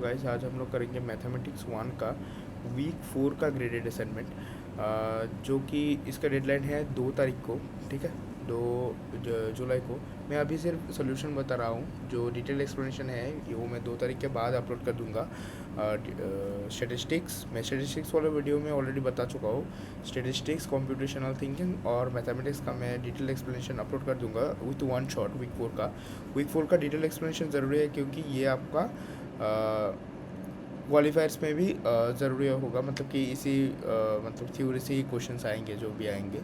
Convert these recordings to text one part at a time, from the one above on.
Guys, आज हम लोग करेंगे मैथमेटिक्स 1 का वीक 4 का ग्रेडेड असाइनमेंट, जो कि इसका डेडलाइन है 2 तारीख को। ठीक है, 2 जुलाई को। मैं अभी सिर्फ सोल्यूशन बता रहा हूँ, जो डिटेल एक्सप्लेनेशन है ये वो मैं 2 तारीख के बाद अपलोड कर दूँगा। स्टेटिस्टिक्स मैं स्टेटिस्टिक्स वाले वीडियो में ऑलरेडी बता चुका हूँ। स्टेटिस्टिक्स, कंप्यूटेशनल थिंकिंग और मैथमेटिक्स का मैं डिटेल एक्सप्लेनेशन अपलोड कर दूंगा विथ वन शॉट। वीक 4 का डिटेल एक्सप्लेनेशन ज़रूरी है, क्योंकि ये आपका क्वालिफायर्स में भी ज़रूरी होगा। मतलब कि इसी मतलब थ्योरी से ही क्वेश्चंस आएंगे जो भी आएंगे।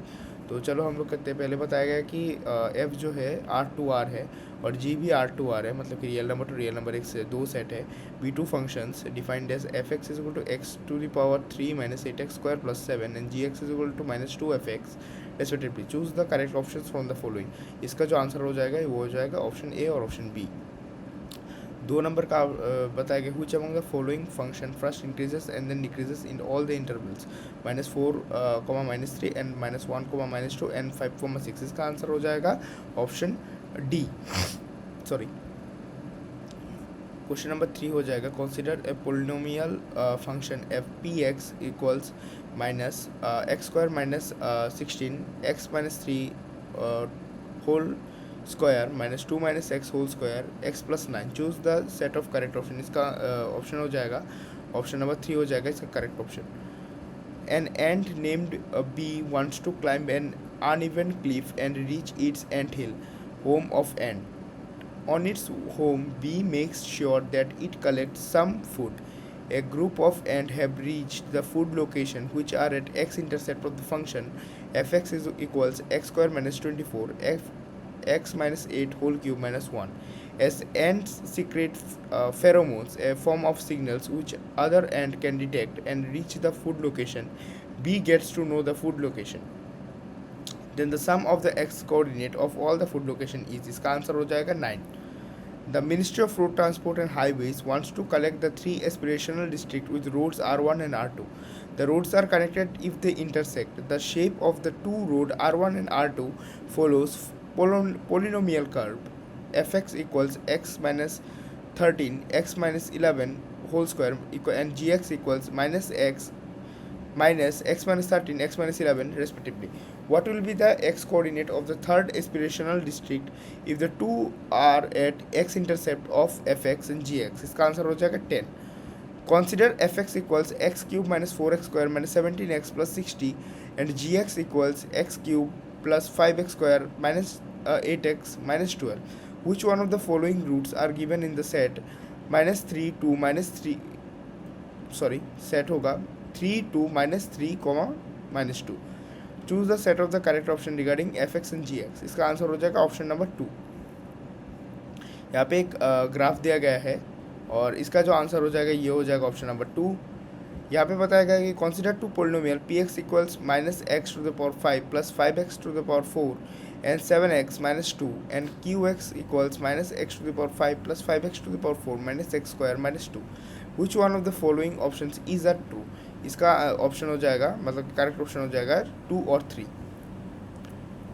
तो चलो हम लोग करते हैं। पहले बताया गया कि एफ जो है R2R है और जी भी R2R है, मतलब कि real number to real number एक से दो सेट है। B2 functions defined as f x is equal to x to the power 3 minus 8x square plus 7 and g x is equal to minus 2f(x) respectively. Choose the correct option from the following. इसका जो answer हो जाएगा वो हो जाएगा option A और option B. 2 number का बताया गया which among the following function first increases and then decreases in all the intervals -4, -3 and -1, -2 and 5, 6। इसका आंसर हो जाएगा option D. Sorry, question number 3 हो जाएगा consider a polynomial function f p x equals minus x square minus 16 x minus 3 whole square minus 2 minus x whole square x plus 9। Choose the set of correct option. इसका option हो जाएगा option number 3 हो जाएगा इसका correct option. An ant named B wants to climb an uneven cliff and reach it's ant hill, home of ant. On its home, bee makes sure that it collects some food. A group of ants have reached the food location which are at x-intercept of the function fx is equals x square minus 24 x minus 8 whole cube minus 1. As ants secrete pheromones, a form of signals which other ant can detect and reach the food location, bee gets to know the food location. Then the sum of the x coordinate of all the food location is, इसका answer हो जाएगा 9. The Ministry of Road Transport and Highways wants to collect the 3 aspirational districts with roads R1 and R2. The roads are connected if they intersect. The shape of the two roads R1 and R2 follows polynomial curve fx equals x minus 13 x minus 11 whole square and gx equals minus x minus 13 x minus 11 respectively. What will be the x coordinate of the third aspirational district if the two are at x intercept of fx and gx? इसका answer हो जाएगा 10. Consider fx equals x cube minus 4x square minus 17x plus 60 and gx equals x cube plus 5x square minus 8x minus 12. Which one of the following roots are given in the set minus 3 2 minus 3 set होगा 3 2 minus 3 minus 2. Choose the set of the correct option regarding f x and g x. इसका answer हो जाएगा option number 2। यहाँ पे एक graph दिया गया है और इसका जो आंसर हो जाएगा ये हो जाएगा ऑप्शन नंबर 2। यहाँ पे बताया गया कि consider two polynomial p x equals minus x to the power 5 plus 5x to the power 4 and 7x minus 2 and q x equals minus x to the power 5 plus 5x to the power 4 minus x square minus 2। Which one of the following option is are true. इसका option हो जाएगा, मतलब correct option हो जाएगा 2 और 3।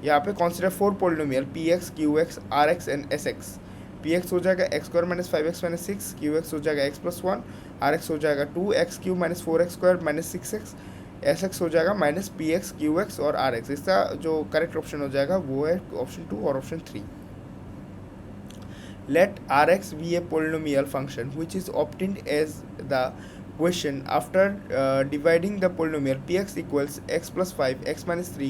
यहाँ पे consider 4 polynomial p x q x r x and s x. P x हो जाएगा x square minus 5x minus 6, q x हो जाएगा एक्स प्लस 1, आर एक्स हो जाएगा 2x Q minus 4x square minus 6x, S x हो जाएगा minus P x q x और are x. इसका जो करेक्ट ऑप्शन हो जाएगा वो है ऑप्शन 2 और option 3। Let Rx be a polynomial function which is obtained as the question after dividing the polynomial px equals x plus 5 x minus 3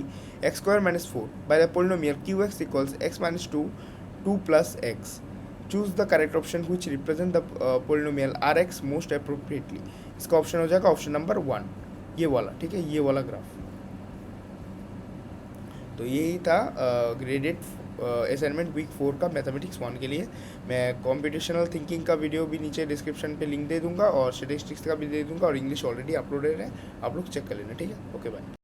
x square minus 4 by the polynomial qx equals x minus 2 2 plus x. Choose the correct option which represent the polynomial Rx most appropriately. इसका option हो जाएगा option number 1, ये वाला। ठीक है, ये वाला graph. तो यही था ग्रेडेड असाइनमेंट वीक 4 का मैथमेटिक्स 1 के लिए। मैं कॉम्पिटिशनल थिंकिंग का वीडियो भी नीचे डिस्क्रिप्शन पे लिंक दे दूंगा और स्टैटिस्टिक्स का भी दे दूंगा और इंग्लिश ऑलरेडी अपलोडेड है, आप लोग चेक कर लेना। ठीक है, ओके बाय।